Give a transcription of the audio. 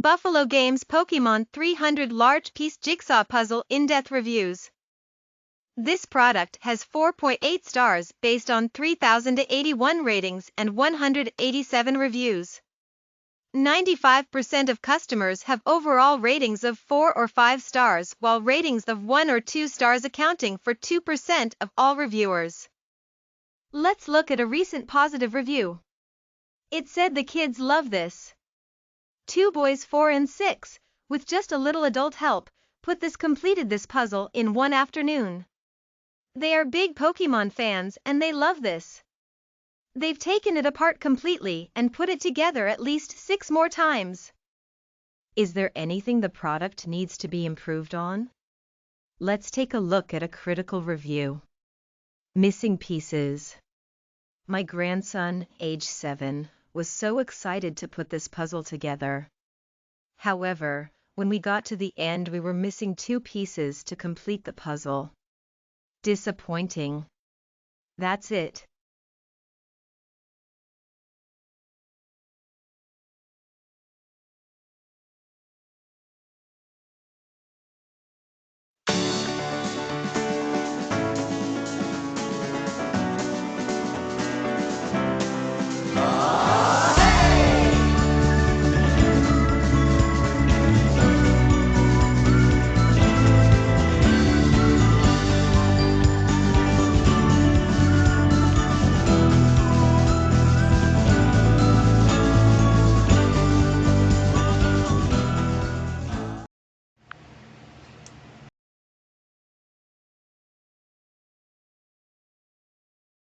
Buffalo Games Pokémon 300 Large Piece Jigsaw Puzzle In-Depth Reviews. This product has 4.8 stars based on 3,081 ratings and 187 reviews. 95% of customers have overall ratings of 4 or 5 stars, while ratings of 1 or 2 stars accounting for 2% of all reviewers. Let's look at a recent positive review. It said the kids love this. 2 boys 4 and 6, with just a little adult help, completed this puzzle in one afternoon. They are big Pokémon fans and they love this. They've taken it apart completely and put it together at least 6 more times. Is there anything the product needs to be improved on? Let's take a look at a critical review. Missing pieces. My grandson, age 7, was so excited to put this puzzle together. However, when we got to the end, we were missing 2 pieces to complete the puzzle. Disappointing. That's it.